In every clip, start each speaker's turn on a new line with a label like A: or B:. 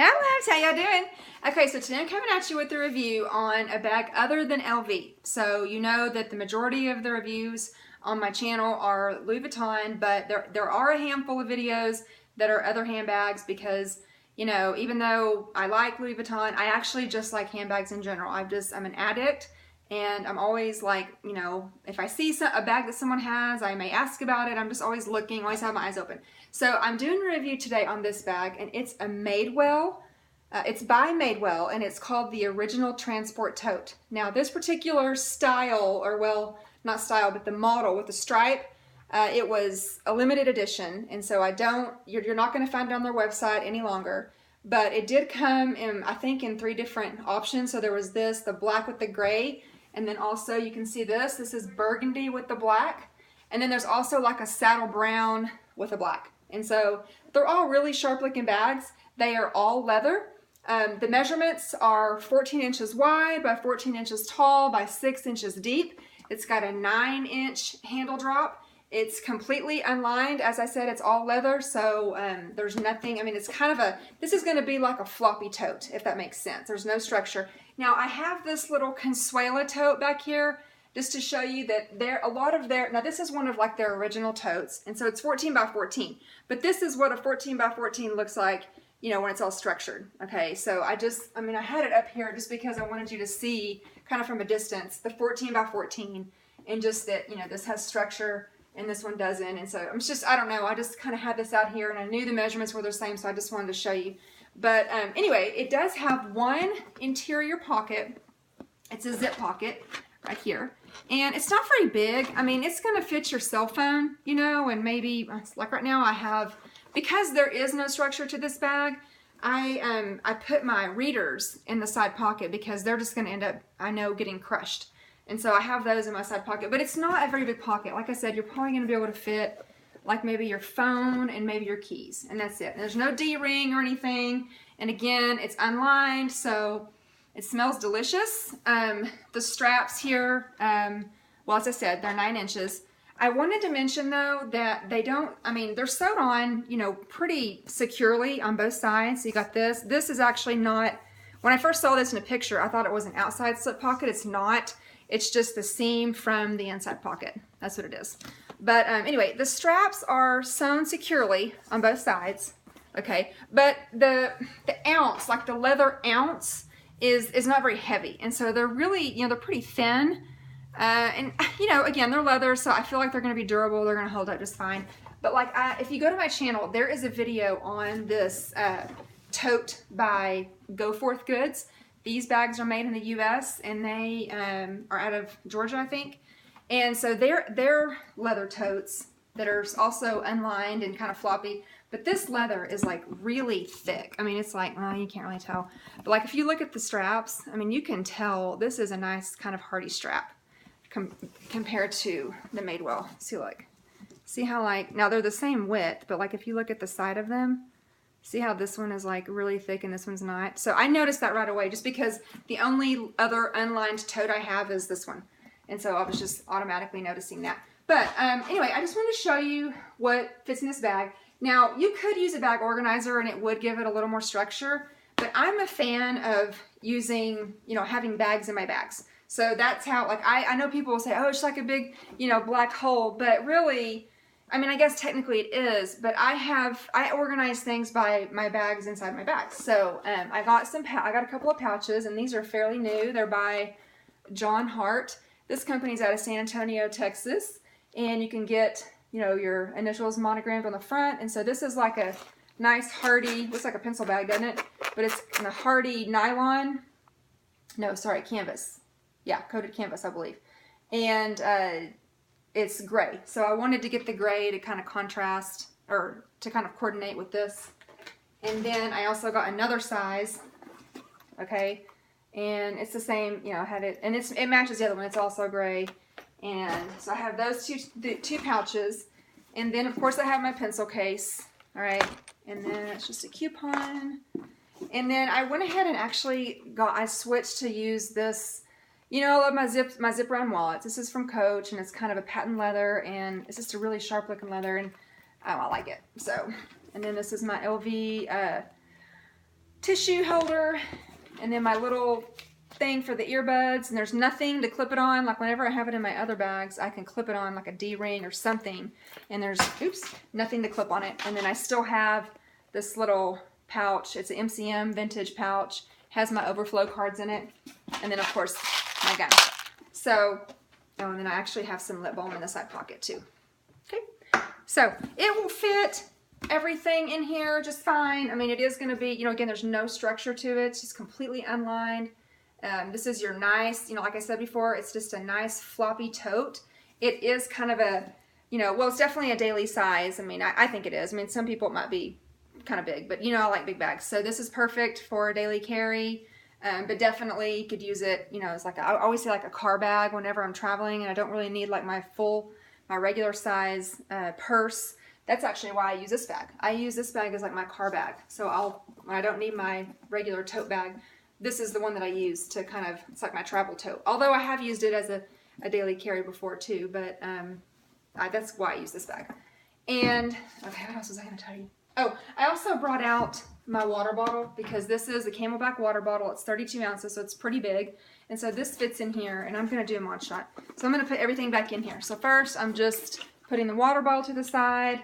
A: Hello, how y'all doing? Okay, so today I'm coming at you with a review on a bag other than LV. So you know that the majority of the reviews on my channel are Louis Vuitton, but there are a handful of videos that are other handbags because, you know, even though I like Louis Vuitton, I actually just like handbags in general. I'm an addict, and I'm always like, you know, if I see a bag that someone has, I may ask about it. I'm just always looking, always have my eyes open. So I'm doing a review today on this bag, and it's a Madewell. It's by Madewell, and it's called the Original Transport Tote. Now, this particular style, or well, not style, but the model with the stripe, it was a limited edition, and so you're not going to find it on their website any longer. But it did come in, I think, in 3 different options. So there was this, the black with the gray, and then also you can see this. This is burgundy with the black, and then there's also like a saddle brown with a black. And so they're all really sharp looking bags. They are all leather. The measurements are 14 inches wide by 14 inches tall by 6 inches deep. It's got a 9-inch handle drop. It's completely unlined. As I said, it's all leather, so there's nothing, I mean, it's kind of this is going to be like a floppy tote, if that makes sense. There's no structure. Now, I have this little Consuela tote back here, just to show you that now this is one of like their original totes, and so it's 14 by 14, but this is what a 14 by 14 looks like, you know, when it's all structured. Okay, so I had it up here just because I wanted you to see kind of from a distance the 14 by 14, and just that, you know, this has structure and this one doesn't. And so I don't know, I just kind of had this out here and I knew the measurements were the same, so I just wanted to show you. But anyway, it does have one interior pocket. It's a zip pocket right here, and it's not very big. I mean, it's gonna fit your cell phone, you know, and maybe like right now I have, because there is no structure to this bag, I put my readers in the side pocket because they're just gonna end up, I know, getting crushed. And so I have those in my side pocket, but it's not a very big pocket. Like I said, you're probably gonna be able to fit like maybe your phone and maybe your keys, and that's it. And there's no D-ring or anything. And again, it's unlined, so it smells delicious. The straps here, well, as I said, they're 9 inches. I wanted to mention though that they're sewed on, you know, pretty securely on both sides. So you got this. This is actually not, when I first saw this in a picture, I thought it was an outside slip pocket. It's not. It's just the seam from the inside pocket. That's what it is. But anyway, the straps are sewn securely on both sides. Okay, but the ounce, like the leather ounce, is not very heavy, and so they're really, you know, they're pretty thin, and you know, again, they're leather, so I feel like they're going to be durable. They're going to hold up just fine. But like, if you go to my channel, there is a video on this tote by Go Forth Goods. These bags are made in the U.S. and they are out of Georgia, I think. And so they're leather totes that are also unlined and kind of floppy. But this leather is like really thick. I mean, it's like, well, you can't really tell. But like, if you look at the straps, I mean, you can tell this is a nice kind of hardy strap compared to the Madewell. See how, like, now they're the same width, but like if you look at the side of them, see how this one is like really thick and this one's not? So I noticed that right away, just because the only other unlined tote I have is this one. And so I was just automatically noticing that. But anyway, I just wanted to show you what fits in this bag. Now, you could use a bag organizer and it would give it a little more structure, but I'm a fan of using, you know, having bags in my bags. So that's how, like, I know people will say, oh, it's like a big, you know, black hole, but really, I mean, I guess technically it is, but I organize things by my bags inside my bags. So I got a couple of pouches, and these are fairly new. They're by John Hart. This company's out of San Antonio, Texas, and you can get, you know, your initials monogrammed on the front. And so this is like a nice hardy, looks like a pencil bag, doesn't it? But it's in a hardy nylon, no, sorry, canvas. Yeah, coated canvas, I believe. And it's gray. So I wanted to get the gray to kind of contrast, or to kind of coordinate with this. And then I also got another size, okay? And it's the same, you know, I had it, and it matches the other one. It's also gray. And so I have those two pouches. And then, of course, I have my pencil case, all right? And then it's just a coupon. And then I went ahead and actually I switched to use this. You know, I love my zip around wallets. This is from Coach, and it's kind of a patent leather, and it's just a really sharp looking leather, and I like it. So, and then this is my LV tissue holder, and then my little thing for the earbuds, and there's nothing to clip it on. Like whenever I have it in my other bags, I can clip it on like a D-ring or something, and there's, oops, nothing to clip on it. And then I still have this little pouch. It's an MCM vintage pouch, has my overflow cards in it, and then of course my gun. So, oh, and then I actually have some lip balm in the side pocket too. Okay, so it will fit everything in here just fine. I mean, it is going to be, you know, again, there's no structure to it. It's just completely unlined. This is your nice, you know, like I said before, it's just a nice floppy tote. It is kind of a, you know, well, it's definitely a daily size. I mean, I think it is. I mean, some people it might be kind of big, but you know, I like big bags. So this is perfect for daily carry, but definitely you could use it, you know, it's like, I always say like a car bag whenever I'm traveling and I don't really need like my regular size purse. That's actually why I use this bag. I use this bag as like my car bag. So when I don't need my regular tote bag, this is the one that I use to kind of, it's like my travel tote. Although I have used it as a daily carry before too, but that's why I use this bag. And, okay, what else was I going to tell you? Oh, I also brought out my water bottle because this is a Camelback water bottle. It's 32 ounces, so it's pretty big. And so this fits in here, and I'm going to do a mod shot. So I'm going to put everything back in here. So first, I'm just putting the water bottle to the side.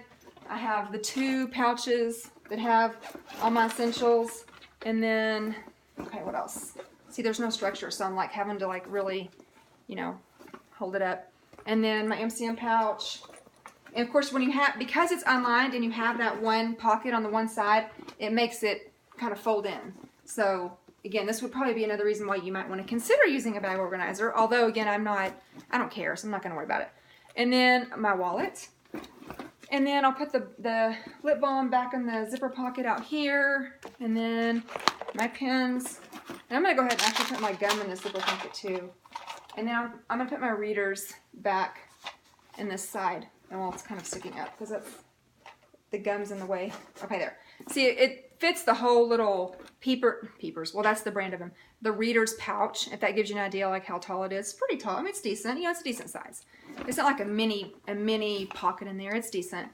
A: I have the 2 pouches that have all my essentials. And then, okay, what else? See, there's no structure, so I'm like having to like really, you know, hold it up. And then my MCM pouch. And of course, when you have, because it's unlined and you have that one pocket on the one side, it makes it kind of fold in. So again, this would probably be another reason why you might want to consider using a bag organizer. Although again, I don't care, so I'm not going to worry about it. And then my wallet. And then I'll put the lip balm back in the zipper pocket out here. And then my pens. And I'm going to go ahead and actually put my gum in the zipper pocket too. And then I'm going to put my readers back in this side. And well, it's kind of sticking up because that's the gum's in the way. Okay, there. See, it fits the whole little peepers. Well, that's the brand of them. The reader's pouch, if that gives you an idea like how tall it is. It's pretty tall. I mean, it's decent. You know, it's a decent size. It's not like a mini pocket in there. It's decent.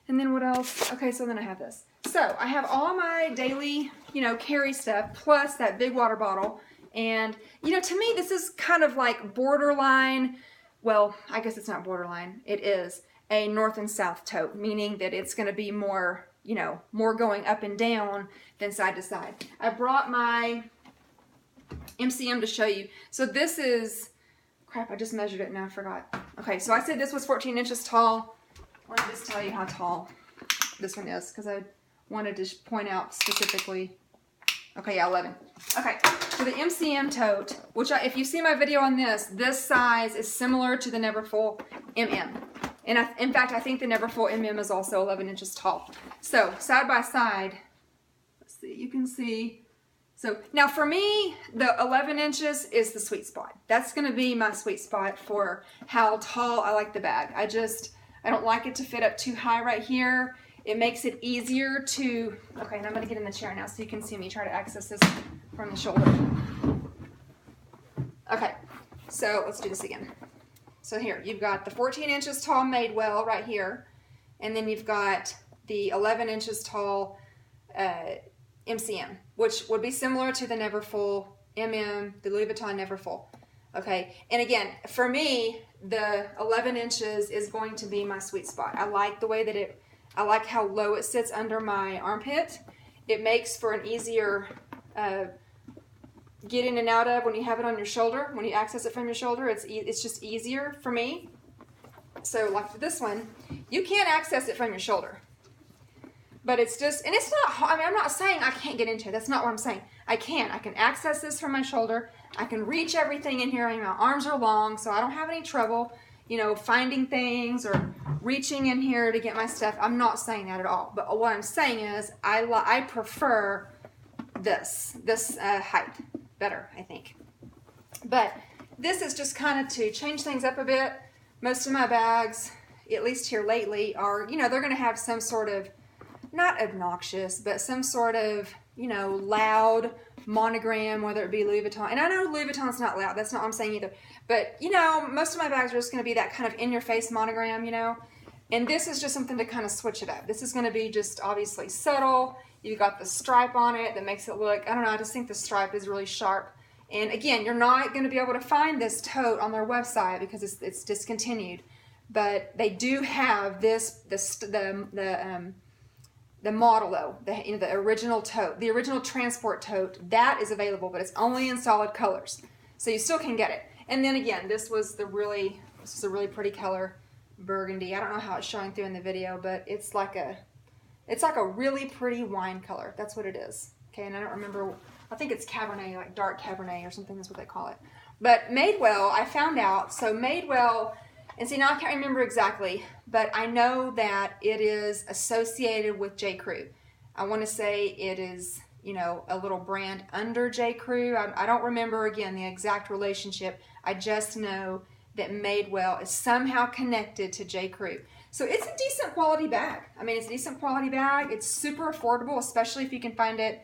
A: And then what else? Okay, so then I have this. So I have all my daily, you know, carry stuff plus that big water bottle. And, you know, to me, this is kind of like borderline. Well, I guess it's not borderline. It is a north and south tote, meaning that it's going to be more, you know, more going up and down than side to side. I brought my MCM to show you. So this is, crap, I just measured it and I forgot. Okay, so I said this was 14 inches tall. Let me just tell you how tall this one is because I wanted to point out specifically. Okay, yeah, 11. Okay, so the MCM tote, which if you see my video on this size is similar to the Neverfull MM. And in fact, I think the Neverfull MM is also 11 inches tall. So side by side, let's see, you can see. So now for me, the 11 inches is the sweet spot. That's going to be my sweet spot for how tall I like the bag. I don't like it to fit up too high right here. It makes it easier to, okay, and I'm going to get in the chair now so you can see me try to access this from the shoulder. Okay, so let's do this again. So here, you've got the 14 inches tall Madewell right here, and then you've got the 11 inches tall MCM, which would be similar to the Neverfull MM, the Louis Vuitton Neverfull. Okay, and again, for me, the 11 inches is going to be my sweet spot. I like the way that I like how low it sits under my armpit. It makes for an easier get in and out of when you have it on your shoulder. When you access it from your shoulder, it's just easier for me. So like for this one, you can't access it from your shoulder. But it's just, and it's not, I mean, I'm not saying I can't get into it. That's not what I'm saying. I can access this from my shoulder. I can reach everything in here. I mean, my arms are long, so I don't have any trouble, you know, finding things or reaching in here to get my stuff. I'm not saying that at all. But what I'm saying is I prefer this height better, I think. But this is just kind of to change things up a bit. Most of my bags, at least here lately, are, you know, they're going to have some sort of, not obnoxious, but some sort of, you know, loud monogram, whether it be Louis Vuitton. And I know Louis Vuitton's not loud. That's not what I'm saying either. But, you know, most of my bags are just going to be that kind of in-your-face monogram, you know. And this is just something to kind of switch it up. This is going to be just obviously subtle. You've got the stripe on it that makes it look, I don't know, I just think the stripe is really sharp. And again, you're not going to be able to find this tote on their website because it's discontinued. But they do have the model though, the original tote, the original transport tote, that is available, but it's only in solid colors. So you still can get it. And then again, this is a really pretty color, burgundy. I don't know how it's showing through in the video, but it's like a really pretty wine color. That's what it is. Okay, and I don't remember, I think it's Cabernet, like dark Cabernet or something, that's what they call it. But Madewell, I found out, so Madewell, and see now I can't remember exactly, but I know that it is associated with J. Crew. I want to say it is, you know, a little brand under J. Crew. I don't remember, again, the exact relationship. I just know that Madewell is somehow connected to J. Crew. So it's a decent quality bag. I mean, it's a decent quality bag. It's super affordable, especially if you can find it,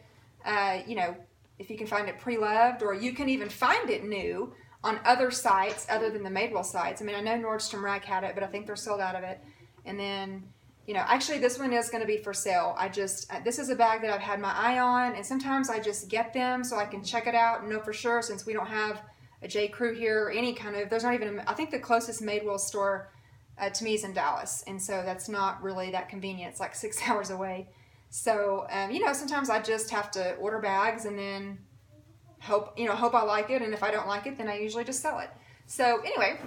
A: you know, if you can find it pre-loved, or you can even find it new on other sites other than the Madewell sites. I mean, I know Nordstrom Rack had it, but I think they're sold out of it. And then, you know, actually this one is going to be for sale. This is a bag that I've had my eye on, and sometimes I just get them so I can check it out and know for sure, since we don't have a J. Crew here or any kind of, there's not even, I think the closest Madewell store to me is in Dallas, and so that's not really that convenient. It's like 6 hours away. So, you know, sometimes I just have to order bags and then hope I like it, and if I don't like it, then I usually just sell it. So anyway,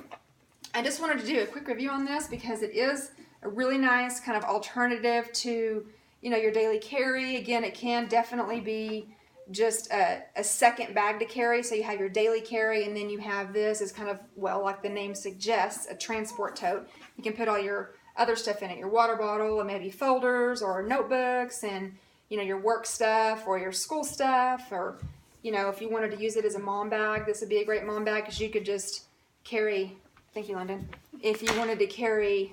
A: I just wanted to do a quick review on this because it is a really nice kind of alternative to, you know, your daily carry. Again, it can definitely be just a second bag to carry. So you have your daily carry, and then you have this as kind of, well, like the name suggests, a transport tote. You can put all your other stuff in it, your water bottle, and maybe folders or notebooks, and, you know, your work stuff or your school stuff, or, you know, if you wanted to use it as a mom bag, this would be a great mom bag because you could just carry, thank you, London, if you wanted to carry,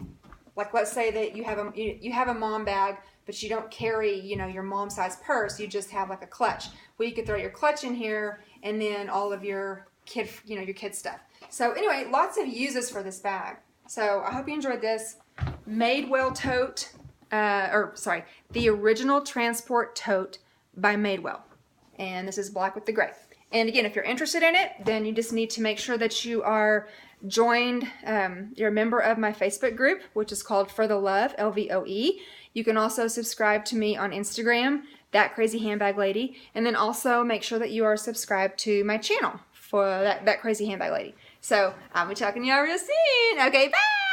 A: like, let's say that you have a mom bag, but you don't carry, you know, your mom size purse, you just have like a clutch. Well, you could throw your clutch in here and then all of your kid, you know, your kid stuff. So anyway, lots of uses for this bag. So I hope you enjoyed this Madewell tote, the original transport tote by Madewell. And this is black with the gray. And again, if you're interested in it, then you just need to make sure that you are joined, you're a member of my Facebook group, which is called For the Love, LVOE. You can also subscribe to me on Instagram, That Crazy Handbag Lady, and then also make sure that you are subscribed to my channel for that Crazy Handbag Lady. So I'll be talking to y'all real soon. Okay, bye!